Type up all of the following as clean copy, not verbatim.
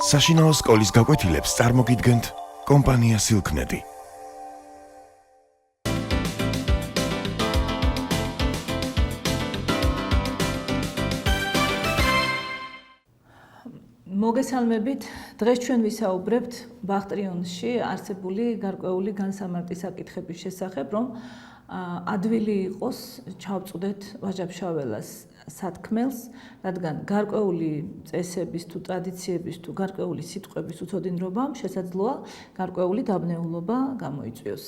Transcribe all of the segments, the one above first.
საშინაო სკოლის გაკვეთილებს წარმოგიდგენთ კომპანია Silknet. მოგესალმებით, დღეს ჩვენ ვისაუბრებთ ბახტრიონში არსებული გარკვეული განსამარტი საკითხების შესახებ, რომ ადვილი იყოს ჩავწუდეთ ვაჟა-ფშაველას სათქმელს, რადგან გარკვეული წესების თუ ტრადიციების თუ გარკვეული სიტყვების უცოდინრობამ შესაძლოა გარკვეული დაბნეულობა გამოიწვიოს.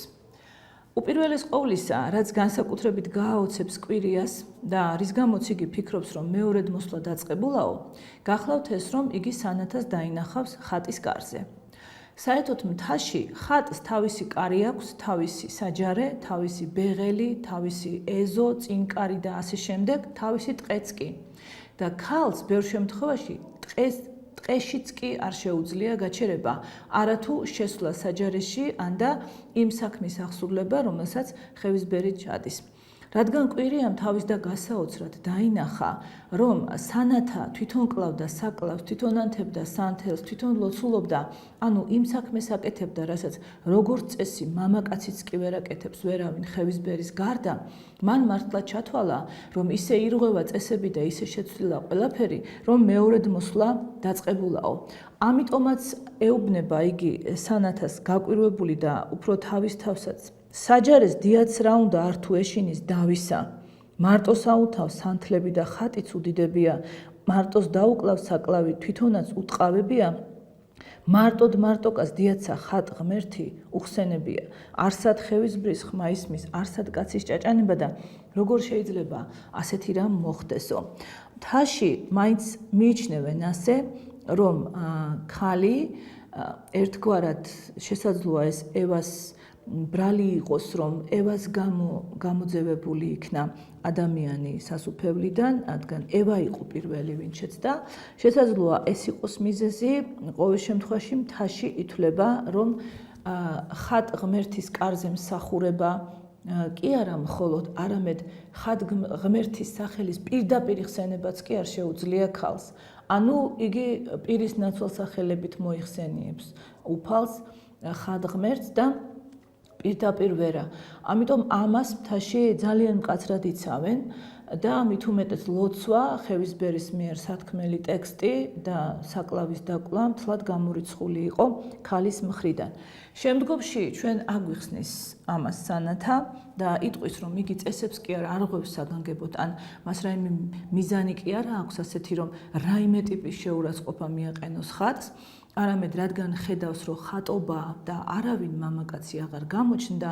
უპირველეს ყოვლისა, რაც განსაკუთრებით გააოცებს კვირიას და რის გამოც იგი ფიქრობს, რომ მეორედ მოსვლა დაწყებულაო, გახლავთ ეს, რომ იგი სანათას დაინახავს ხატის კარზე. საერთოდ მთაში ხატს თავისი კარი აქვს, თავისი საჯარე, თავისი ბეღელი, თავისი ეზო, წინკარი და ასე შემდეგ, თავისი ტყეც კი. და ქალს ბევრ შემთხვევაში ტყეშიც კი არ შეუძლია გაჩერება, არათუ შესვლა საჯარეში ან და იმ საქმის აღსრულება, რომელსაც ხევისბერი ჩადის. რადგან კვირიამ თავის და გასაოცრად დაინახა, რომ სანათა თვითონ კლავდა საკლავს, თვითონ ანთებდა სანთელს, თვითონ ლოცულობდა, ანუ იმ საქმეს აკეთებდა, რასაც როგორც წესი მამაკაციც კი ვერ აკეთებს ვერავინ ხევისბერის გარდა, მან მართლა ჩათვალა, რომ ისე ირღვევა წესები და ისე შეცვლილა ყველაფერი, რომ მეორედ მოსვლა დაწყებულაო. ამიტომაც ეუბნება იგი სანათას გაკვირვებული და უფრო თავის თავსაც საჯარეს დიაც რა უნდა არ თუ ეშინის დავისა. მარტოს აუთავს სანთლები და ხატიც უდიდებია, მარტოს დაუკლავს საკლავი თვითონაც უტყავებია. მარტოკას დიაცა ხატ ღმერთი უხსენებია. არსად ხევისბრის ხმა ისმის, არსად კაცის ჭაჭანება და როგორ შეიძლება ასეთი რამ მოხდესო. მთაში მაინც მიიჩნევენ ასე, რომ ქალი ერთგვარად შესაძლოა ეს ევას ბრალი იყოს, რომ ევას გამოძევებული იქნა ადამიანი სასუფევლიდან, რადგან ევა იყო პირველი ვინც შეცდა. შესაძლოა ეს იყოს მიზეზი, ყოველ შემთხვევაში მთაში ითვლება, რომ ხატ ღმერთის კარზე მსახურება კი არა მხოლოდ, არამედ ხატ ღმერთის სახელის პირდაპირ ხსენებაც კი არ შეუძლია ქალს. ანუ იგი პირის ნაცვალსახელებით მოიხსენიებს უფალს ხატ ღმერთს და პირდაპირ ვერა. ამიტომ ამას მთაში ძალიან მკაცრად იცავენ და მით უმეტეს ლოცვა, ხევისბერის მიერ სათქმელი ტექსტი და საკლავის დაკლა მთლად გამორიცხული იყო ქალის მხრიდან. შემდგომში ჩვენ აგვიხსნის ამას სანათა და იტყვის, რომ იგი წესებს კი არ არღვევს საგანგებოდ, ან მას რაიმე მიზანი კი არ აქვს ასეთი, რომ რაიმე ტიპის შეურაცხყოფა მიაყენოს ხატს. არამედ რადგან ხედავს, რომ ხატობა და არავინ მამაკაცი აღარ გამოჩნდა,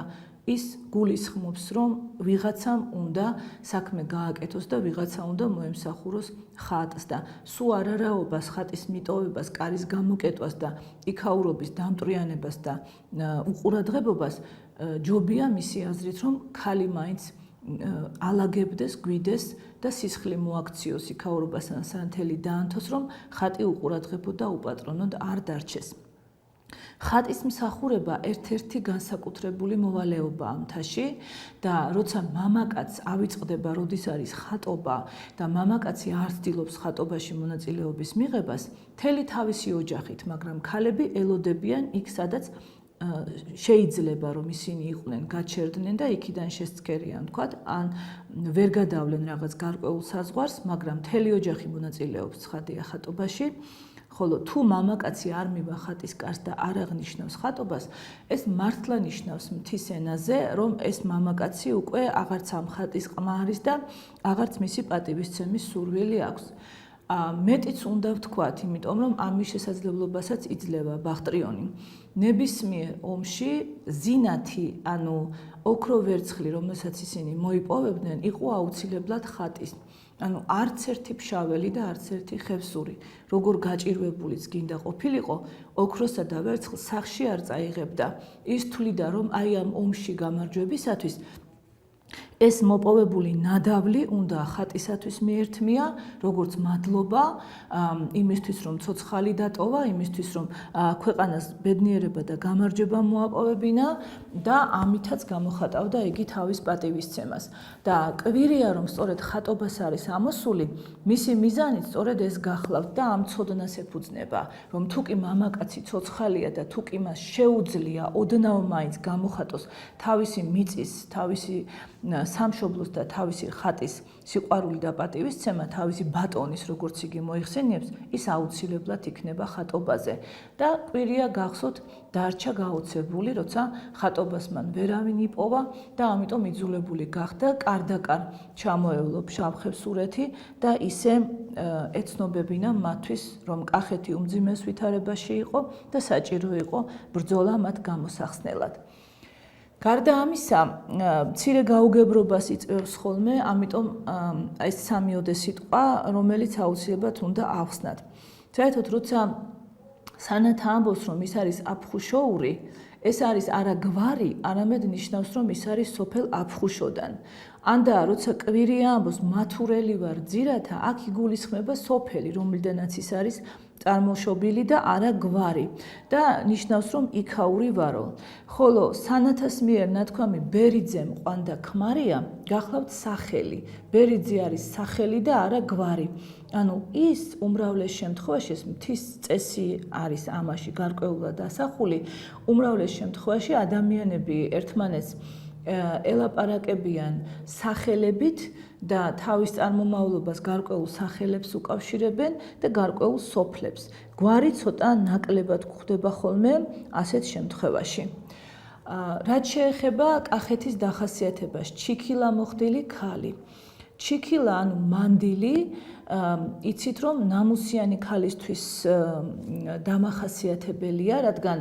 ის გულისხმობს, რომ ვიღაცამ უნდა საქმე გააკეთოს და ვიღაცა უნდა მოემსახუროს ხატს და სულ არარაობას, ხატის მიტოვებას, კარის გამოკეტვას და იქაურობის დამტრიანებას და უყურადღებობას ჯობია მისი აზრით, რომ ქალი მაინც ალაგებდეს, გვიდეს და სისხლი მოაქციოს იქაურობასთან სანთელი დაანთოს, რომ ხატი უყურადღებოდ და უპატრონოდ არ დარჩეს. ხატის მსახურება ერთ-ერთი განსაკუთრებული მოვალეობაა მთაში და როცა მამაკაცს ავიწყდება, როდის არის ხატობა და მამაკაცი არ ცდილობს ხატობაში მონაწილეობის მიღებას, მთელი თავისი ოჯახით, მაგრამ ქალები ელოდებიან იქ, სადაც შეიძლება რომ ისინი იყვნენ გაჩერდნენ და იქიდან შესცქერიან თქვათ, ან ვერ გადავლენ რაღაც გარკვეულ საზღვარს, მაგრამ მთელი ოჯახი მონაწილეობს ცხადია ხატობაში. ხოლო თუ მამაკაცი არ მივა ხატის კარს და არ აღნიშნავს ხატობას, ეს მართლა ნიშნავს მთის ენაზე, რომ ეს მამაკაცი უკვე აღარც ამ ხატის ყმა არის და აღარც მისი პატივისცემის სურვილი აქვს. მეტიც უნდა ვთქვათ, იმიტომ რომ ამის შესაძლებლობასაც იძლევა ბახტრიონი. ნებისმიერ ომში ზინათი, ანუ ოქრო ვერცხლი, რომელსაც ისინი მოიპოვებდნენ, იყო აუცილებლად ხატის. ანუ არც ერთი ფშაველი და არც ერთი ხევსური, როგორ გაჭირვებულიც გინდა ყოფილიყო, ოქროსა და ვერცხლს სახში არ წაიღებდა. ის თვლიდა, რომ აი ამ ომში გამარჯვებისათვის ეს მოპოვებული ნადავლი უნდა ხატისათვის მიერთმია, როგორც მადლობა იმისთვის, რომ ცოცხალი დატოვა, იმისთვის, რომ ქვეყანას ბედნიერება და გამარჯვება მოაპოვებინა და ამითაც გამოხატავდა იგი თავის პატივისცემას. და კვირია, რომ სწორედ ხატობას არის ამოსული, მისი მიზანიც სწორედ ეს გახლავთ და ამ ცოდნას ეფუძნება, რომ თუკი მამაკაცი ცოცხალია და თუკი მას შეუძლია ოდნავ მაინც გამოხატოს თავისი მიწის, თავისი სამშობლოს და თავისი ხატის სიყვარული და პატივისცემა, თავისი ბატონის, როგორც იგი მოიხსენიებს, ის აუცილებლად იქნება ხატობაზე. და კვირია გახსოვთ, დარჩა გაოცებული, როცა ხატობას მან ვერავინ იპოვა და ამიტომ იძულებული გახდა კარდაკარ ჩამოევლო ფშავ-ხევსურეთი და ისე ეცნობებინა მათთვის, რომ კახეთი უმძიმეს ვითარებაში იყო და საჭირო იყო ბრძოლა მათ გამოსახსნელად. გარდა ამისა, მცირე გაუგებრობას იწვევს ხოლმე, ამიტომ ეს სამიოდე სიტყვა, რომელიც აუცილებლად უნდა ავხსნათ. საერთოდ, როცა სანათ ამბობს, რომ ის არის აფხუშოური, ეს არის არა გვარი, არამედ ნიშნავს, რომ ის არის სოფელ აფხუშოდან. ანდა, როცა კვირია ამბობს, მათურელი ვარ ძირათა, აქ იგულისხმება სოფელი, რომლიდანაც ის არის წარმოშობილი და არა გვარი და ნიშნავს, რომ იქაური ვარო. ხოლო სანათას მიერ ნათქვამი ბერიძე მყვანდა ქმარია, გახლავთ სახელი. ბერიძე არის სახელი და არა გვარი. ანუ ის უმრავლეს შემთხვევაში ეს მთის წესი არის ამაში გარკვეულად ასახული, უმრავლეს შემთხვევაში ადამიანები ერთმანეთს ელაპარაკებიან სახელებით და თავის წარმომავლობას გარკვეულ სახელებს უკავშირებენ და გარკვეულ სოფლებს. გვარი ცოტა ნაკლებად გვხვდება ხოლმე ასეთ შემთხვევაში. რაც შეეხება კახეთის დახასიათებას, ჩიქილა მოხდილი ქალი. ჩიქილა ანუ მანდილი, იცით რომ ნამუსიანი ქალისთვის დამახასიათებელია, რადგან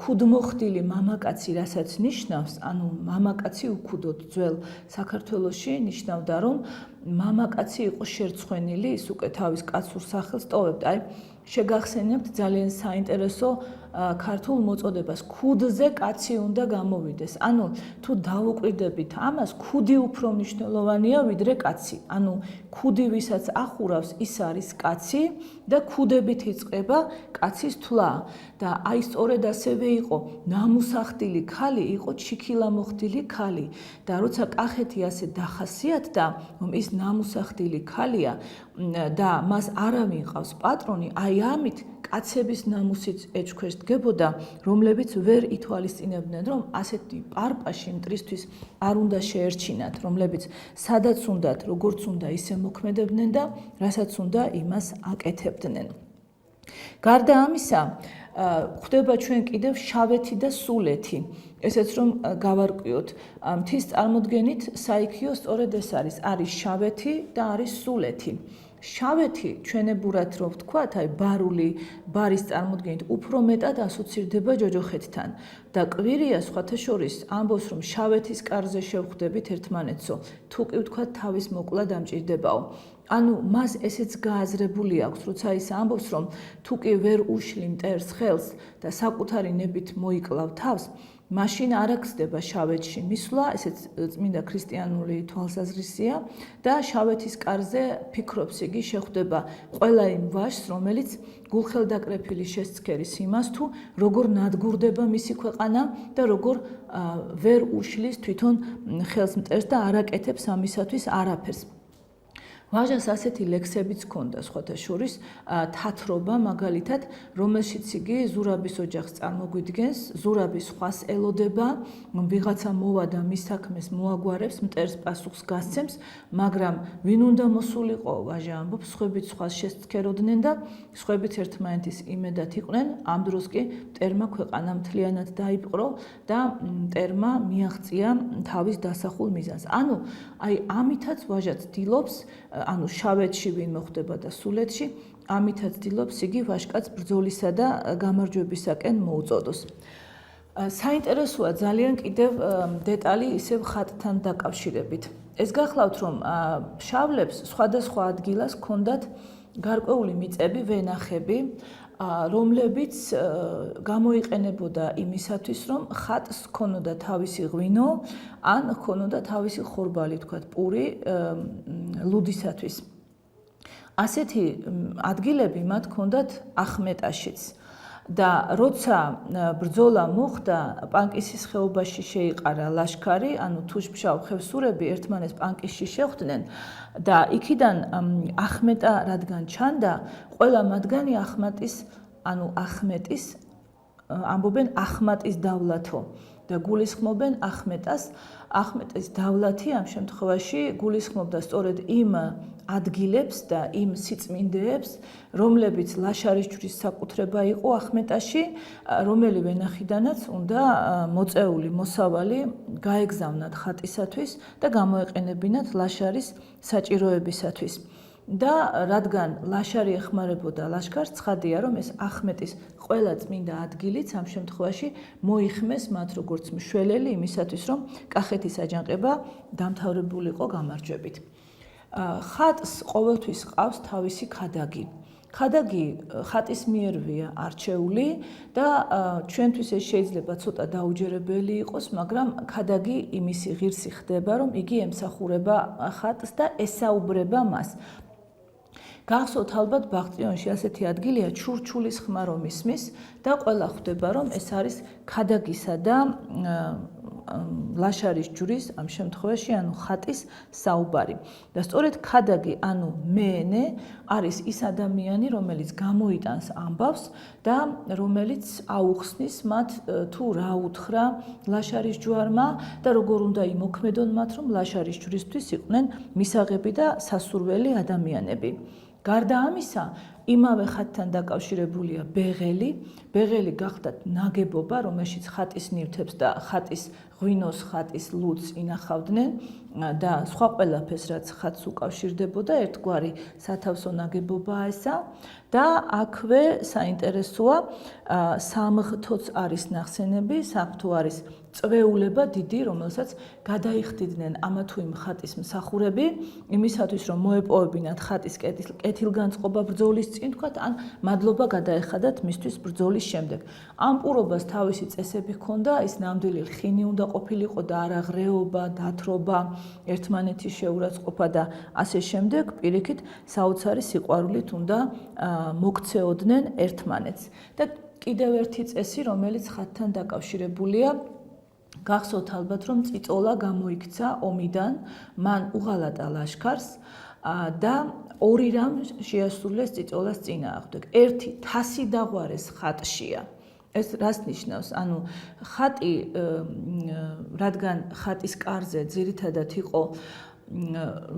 ქუდმოხდილი მამაკაცი რასაც ნიშნავს, ანუ მამაკაცი უქუდოდ ძველ საქართველოში ნიშნავდა, რომ მამაკაცი იყო შერცხვენილი, ის უკვე თავის კაცურ სახელს ტოვებდა. აი, შეგახსენებთ ძალიან საინტერესო ქართულ მოწოდებას, ქუდზე კაცი უნდა გამოვიდეს. ანუ თუ დავუკვირდებით ამას, ქუდი უფრო მნიშვნელოვანია ვიდრე კაცი. ანუ ქუდი ვისაც ახურავს, ის არის კაცი და ქუდებით იწყება კაცის თვლა. და აი სწორედ ასევე იყო ნამუსახდილი ქალი, იყო ჩიქილა მოხდილი ქალი. და როცა კახეთი ასე დახასიათდა, რომ ის ნამუსახდილი ქალია და მას არავინ ყავს პატრონი, აი ამით კაცების ნამუსიც ეჭქვეშ დგებოდა, რომლებიც ვერ ითვალისწინებდნენ, რომ ასეთი პარპაში მტრისთვის არ უნდა შეერჩინათ, რომლებიც სადაც უნდათ, როგორც უნდა ისე მოქმედებდნენ და რასაც უნდა იმას აკეთებდნენ. გარდა ამისა, გვხვდება ჩვენ კიდევ შავეთი და სულეთი. ესეც რომ გავარკვიოთ, მთის წარმოდგენით საიქიო სწორედ ეს არის შავეთი და არის სულეთი. შავეთი ჩვენებურად რომ ვთქვათ, აი ბარული, ბარის წარმოდგენით უფრო მეტად ასოცირდება ჯოჯოხეთთან და კვირია სხვათა შორის ამბობს, რომ შავეთის კარზე შევხვდებით ერთმანეთსო, თუ კი ვთქვათ თავის მოკლა დამჭირდებაო. ანუ მას ესეც გააზრებული აქვს, როცა ის ამბობს, რომ თუ კი ვერ უშლი მტერს ხელს და საკუთარი ნებით მოიკლავ თავს, მაშინ არ აქცდება შავეთში მისვლა, ესეც წმინდა ქრისტიანული თვალსაზრისია და შავეთის კარზე ფიქრობს იგი შეხვდება ყველა იმ ვაჟს, რომელიც გულხელდაკრეფილი შესცქერის იმას თუ როგორ ნადგურდება მისი ქვეყანა და როგორ ვერ უშლის თვითონ ხელს მტერს და არ აკეთებს ამისათვის არაფერს. ვაჟას ასეთი ლექსებიც ჰქონდა სხვათა შორის, თათრობა მაგალითად, რომელშიც იგი ზურაბის ოჯახს წარმოგვიდგენს, ზურაბი სხვას ელოდება, ვიღაცა მოვა და მის საქმეს მოაგვარებს, მტერს პასუხს გასცემს, მაგრამ ვინ უნდა მოსულიყო, ვაჟა ამბობს, სხვებიც სხვას შესცქეროდნენ და სხვებიც ერთმანეთის იმედად იყვნენ, ამ დროს კი მტერმა ქვეყანა მთლიანად დაიპყრო და მტერმა მიაღწია თავის დასახულ მიზანს. ანუ აი ამითაც ვაჟა ცდილობს, ანუ შავეთში ვინ მოხდება და სულეთში, ამითაც ცდილობს იგი ვაჟკაც ბრძოლისა და გამარჯვებისაკენ მოუწოდოს. საინტერესოა ძალიან კიდევ დეტალი ისევ ხატთან დაკავშირებით. ეს გახლავთ, რომ ფშავლებს სხვადასხვა ადგილას ჰქონდათ გარკვეული მიწები, ვენახები, რომლებიც გამოიყენებოდა იმისათვის, რომ ხატს ჰქონოდა თავისი ღვინო, ან ჰქონოდა თავისი ხორბალი, თქვათ, პური ლუდისათვის. ასეთი ადგილები მათ ჰქონდათ ახმეტაშიც. და როცა ბრძოლა მოხდა, პანკისის ხეობაში შეიყარა ლაშქარი, ანუ თუშფშავ ხევსურები ერთმანეთს პანკისში შეხვდნენ და იქიდან ახმეტა რადგან ჩანდა, ყველა მათგანი ახმეტის ამბობენ ახმატის დავლათო და გულისხმობენ ახმეტას. ახმეტის დავლათი ამ შემთხვევაში გულისხმობდა სწორედ იმ ადგილებს და იმ სიწმინდეებს, რომლებიც ლაშარის ჯვრის საკუთრება იყო ახმეტაში, რომელი ვენახიდანაც უნდა მოწეული მოსავალი გაეგზავნათ ხატისათვის და გამოეყენებინათ ლაშარის საჭიროებისათვის. და რადგან ლაშარი ეხმარებოდა ლაშქარს, ცხადია, რომ ეს ახმეტის ყველა წმინდა ადგილიც ამ შემთხვევაში მოიხმეს მათ როგორც მშველელი იმისათვის, რომ კახეთის აჯანყება დამთავრებულიყო გამარჯვებით. ხატს ყოველთვის ყავს თავისი ქადაგი. ქადაგი ხატის მიერვეა არჩეული და ჩვენთვის ეს შეიძლება ცოტა დაუჯერებელი იყოს, მაგრამ ქადაგი იმისი ღირსი ხდება, რომ იგი ემსახურება ხატს და ესაუბრება მას. გახსოვთ ალბათ ბაღწიონში ასეთი ადგილია ჩურჩულის ხმა რომ ისმის და ყველა ხვდება რომ ეს არის ქადაგისა და ლაშარის ჯვრის ამ შემთხვევაში ანუ ხატის საუბარი. და სწორედ ქადაგი ანუ მეენე არის ის ადამიანი რომელიც გამოიტანს ამბავს და რომელიც აუხსნის მათ თუ რა უთხრა ლაშარის ჯვარმა და როგორ უნდა იმოქმედონ მათ რომ ლაშარის ჯვრისთვის იყვნენ მისაღები და სასურველი ადამიანები. გარდა ამისა, იმავე ხატთან დაკავშირებულია ბეღელი. ბეღელი გახდათ ნაგებობა, რომელშიც ხატის ნივთებს და ხატის ღვინოს, ხატის ლუდს ინახავდნენ და სხვა ყველაფერს, რაც ხატს უკავშირდებოდა, ერთგვარი სათავსო ნაგებობაა ესა. და აქვე საინტერესოა, სამღვთოც არის ნახსენები, სამღვთო არის წვეულება დიდი, რომელსაც გადაიხდიდნენ ამა თუ იმ ხატის მსახურები, იმისათვის რომ მოეპოვებინათ ხატის კეთილგანწყობა ბრძოლის წინ, თქვათ, ან მადლობა გადაეხადათ მისთვის ბრძოლის შემდეგ. ამ პურობას თავისი წესები ჰქონდა, ის ნამდვილი ლხინი უნდა ყოფილიყო და არა ღრეობა, დათრობა, ერთმანეთის შეურაცხყოფა და ასე შემდეგ, პირიქით საოცარი სიყვარულით უნდა მოქცეოდნენ ერთმანეთს. და კიდევ ერთი წესი, რომელიც ხატთან დაკავშირებულია, გახსოვთ ალბათ, რომ წიწოლა გამოიქცა ომიდან, მან უღალატა ლაშქარს და ორი რამ შეასრულეს წიწოლას წინააღმდეგ. ერთი, თასი დაღვარეს ხატშია. ეს რას ნიშნავს? ანუ ხატი, რადგან ხატის კარზე ძირითადად იყო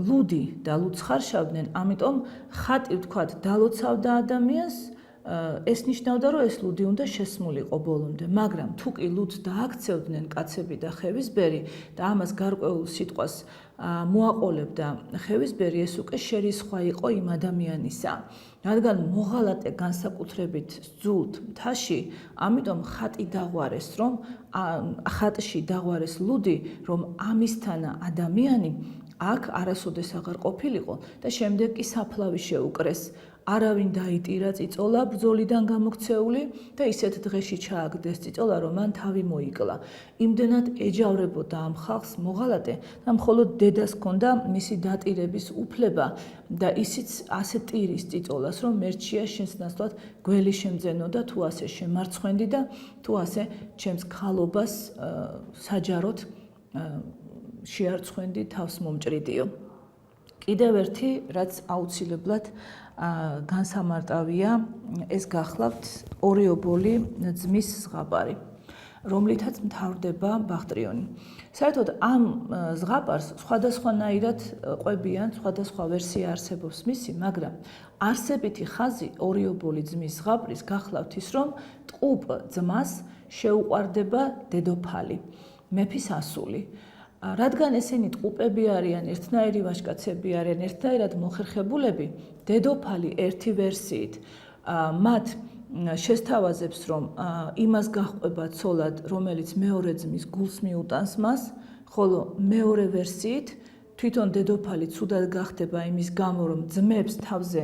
ლუდი და ლუდს ხარშავდნენ, ამიტომ ხატი, ვთქვათ, დალოცავდა ადამიანს, ეს ნიშნავდა, რომ ეს ლუდი უნდა შესმულიყო ბოლომდე, მაგრამ თუ კი ლუდს დააქცევდნენ კაცები და ხევისბერი და ამას გარკვეულ სიტყვას მოაყოლებდა ხევისბერი, ეს უკვე შერისხვა იყო იმ ადამიანისა. რადგან მოღალატე განსაკუთრებით სძულთ მთაში, ამიტომ ხატი დაღვარეს, რომ ხატში დაღვარეს ლუდი, რომ ამისთანა ადამიანი აქ არასოდეს აღარ ყოფილიყო და შემდეგ კი საფლავი შეუკრეს. არავინ დაიტირა წიწოლა ბრძოლიდან გამოქცეული და ისეთ დღეში ჩააგდეს წიწოლა, რომ მან თავი მოიკლა. იმდენად ეჯავრებოდა ამ ხალხს მოღალატე და მხოლოდ დედას ჰქონდა მისი დატირების უფლება და ისიც ასე ტირის წიწოლას, რომ მერჩია შენს ნაცვლად გველი შემძენო და თუ ასე შემარცხვენდი და თუ ასე ჩემს ქალობას საჯაროდ შეარცხვენდი, თავს მომჭრიდიო. კიდევ ერთი, რაც აუცილებლად განსამარტავია, ეს გახლავთ ორიობოლი ძმის ზღაპარი, რომლითაც მთავრდება ბაღტრიონი. საერთოდ ამ ზღაპარს სხვადასხვანაირად ყვებიან, სხვადასხვა ვერსია არსებობს მისი, მაგრამ არსებითი ხაზი ორიობოლი ძმის ზღაპრის გახლავთ ის, რომ ტყუპ ძმას შეუყვარდება დედოფალი, მეფის ასული. რადგან ესენი ტყუპები არიან, ერთნაირი ვაჟკაცები არიან, ერთნაირად მოხერხებულები, დედოფალი ერთი ვერსიით მათ შესთავაზებს, რომ იმას გაჰყვება ცოლად, რომელიც მეორე ძმის გულს მიუტანს მას, ხოლო მეორე ვერსიით თვითონ დედოფალი ცუდად გახდება იმის გამო, რომ ძმებს თავზე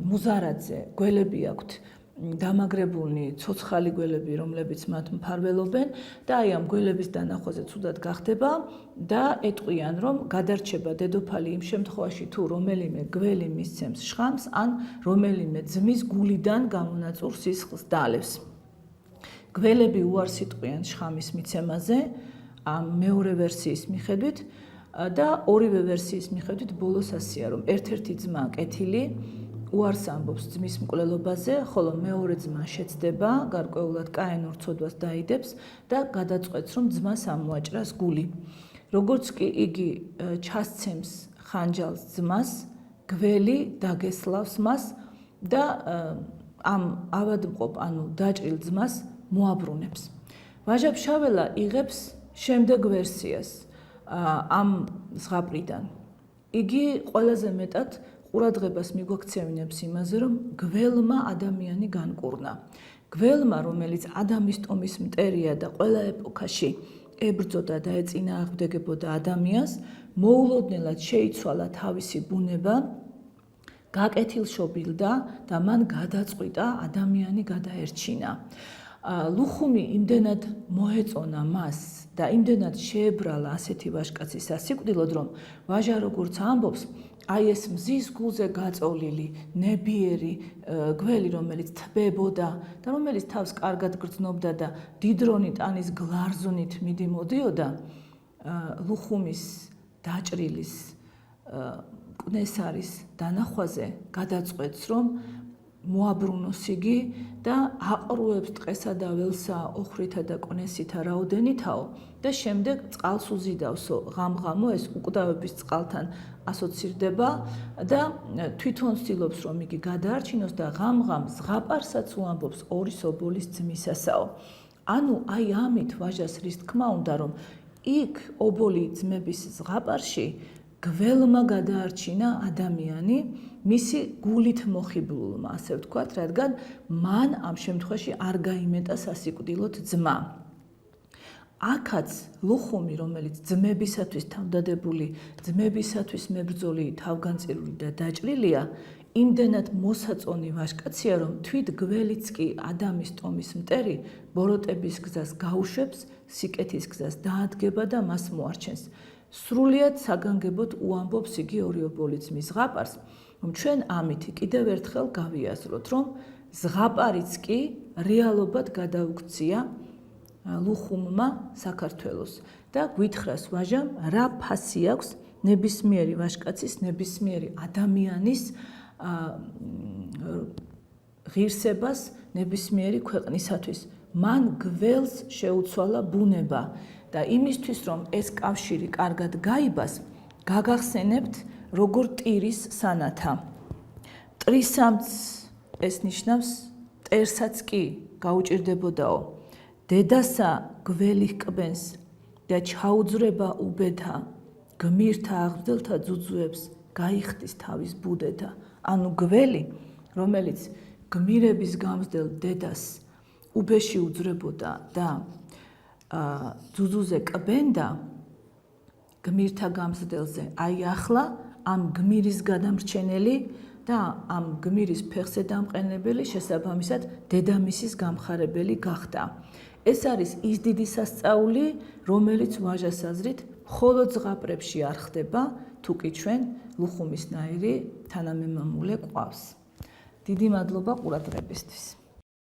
მუზარადზე გველები აქვთ დამაგრებულნი, ცოცხალი გველები, რომლებიც მათ მფარველობენ და აი ამ გველების დანახვაზე ცუდად გახდება და ეტყვიან, რომ გადარჩება დედოფალი იმ შემთხვევაში, თუ რომელიმე გველი მისცემს შხამს, ან რომელიმე ძმის გულიდან გამონაწურ სისხლს დაალევს. გველები უარს იტყვიან შხამის მიცემაზე, ამ მეორე ვერსიის მიხედვით და ორივე ვერსიის მიხედვით ბოლოს ასეა, რომ ერთ-ერთი ძმა კეთილი უარს ამბობს ძმის მკვლელობაზე, ხოლო მეორე ძმა შეცდება, გარკვეულად კაენურ ცოდვას დაიდებს და გადაწყვეტს, რომ ძმას ამოაჭრას გული. როგორც კი იგი ჩასცემს ხანჯალს ძმას, გველი დაგესლავს მას და ამ ავადმყოფ, ანუ დაჭრილ ძმას მოაბრუნებს. ვაჟა-ფშაველა იღებს შემდეგ ვერსიას ამ ზღაპრიდან. იგი ყველაზე მეტად ყურადღებას მიგვაქცევინებს იმაზე, რომ გველმა ადამიანი განკურნა. გველმა, რომელიც ადამის ტომის მტერია და ყველა ეპოქაში ებრძოდა და ეწინააღმდეგებოდა ადამიანს, მოულოდნელად შეიცვალა თავისი ბუნება, გაკეთილშობილდა და მან გადაწყვიტა ადამიანი გადაერჩინა. ლუხუმი იმდენად მოეწონა მას და იმდენად შეებრალა ასეთი ვაჟკაცი სასიკვდილოდ, რომ ვაჟა როგორც ამბობს, აი ეს მზის გულზე გაწოლილი, ნებიერი გველი, რომელიც თბებოდა და რომელიც თავს კარგად გრძნობდა და დიდრონი ტანის გლარზუნით მიდიმოდიოდა, ლუხუმის დაჭრილის კნესარის დანახვაზე გადაწყვეტს, რომ მოაბრუნოს იგი და აყრუებს ტყესა და ველსა, ოხრითა და კვნესითა რაოდენითაო და შემდეგ წყალს უზიდავსო ღამ-ღამო, ეს უკვდავების წყალთან ასოცირდება და თვითონ ცდილობს, რომ იგი გადაარჩინოს და ღამ-ღამ ზღაპარსაც უამბობს ორი სობოლის ძმისასაო. ანუ აი ამით ვაჟას რის თქმა უნდა, რომ იქ ობოლი ძმების ზღაპარში გველმა გადაარჩინა ადამიანი მისი გულით მოხიბლულმა, ასე ვთქვათ, რადგან მან ამ შემთხვევაში არ გაიმეტა სასიკვდილოდ ძმა. აქაც ლუხუმი, რომელიც ძმებისათვის თავდადებული, ძმებისათვის მებრძოლი, თავგანწირული და დაჭრილია, იმდენად მოსაწონი ვაჟკაცია, რომ თვით გველიც კი ადამის ტომის მტერი ბოროტების გზას გაუშვებს, სიკეთის გზას დაადგება და მას მოარჩენს. სრულიად საგანგებოდ უამბობს იგი ორი ობოლი ძმის ზღაპარს, რომ ჩვენ ამით კიდევ ერთხელ გავიაზროთ, რომ ზღაპარიც კი რეალობად გადაუქცია ლუხუმმა საქართველოს და გვითხრას ვაჟამ, რა ფასი აქვს ნებისმიერი ვაჟკაცის, ნებისმიერი ადამიანის ღირსებას ნებისმიერი ქვეყნისათვის. მან გველს შეუცვალა ბუნება და იმისთვის, რომ ეს კავშირი კარგად გაიბას, გაგახსენებთ, როგორ ტირის სანათა. ტრისამც ეს ნიშნავს მტერსაც კი გაუჭირდებოდაო. დედასა გველი ჰკბენს და ჩაუძრება უბეთა, გმირთა აღბრძელთა ძუძუებს გაიხდის თავის ბუდეთა. ანუ გველი, რომელიც გმირების გამზრდელ დედას უბეში უძრებოდა და ძუძუზე კბენდა გმირთა გამზრდელზე, აი ახლა ამ გმირის გადამრჩენელი და ამ გმირის ფეხზე დამყენებელი შესაბამისად დედამისის გამხარებელი გახდა. ეს არის ის დიდი სასწაული, რომელიც ვაჟას აზრით მხოლოდ ზღაპრებში არ ხდება, თუკი ჩვენ ლუხუმისნაირი თანამემამულე გვყავს. დიდი მადლობა ყურადღებისთვის.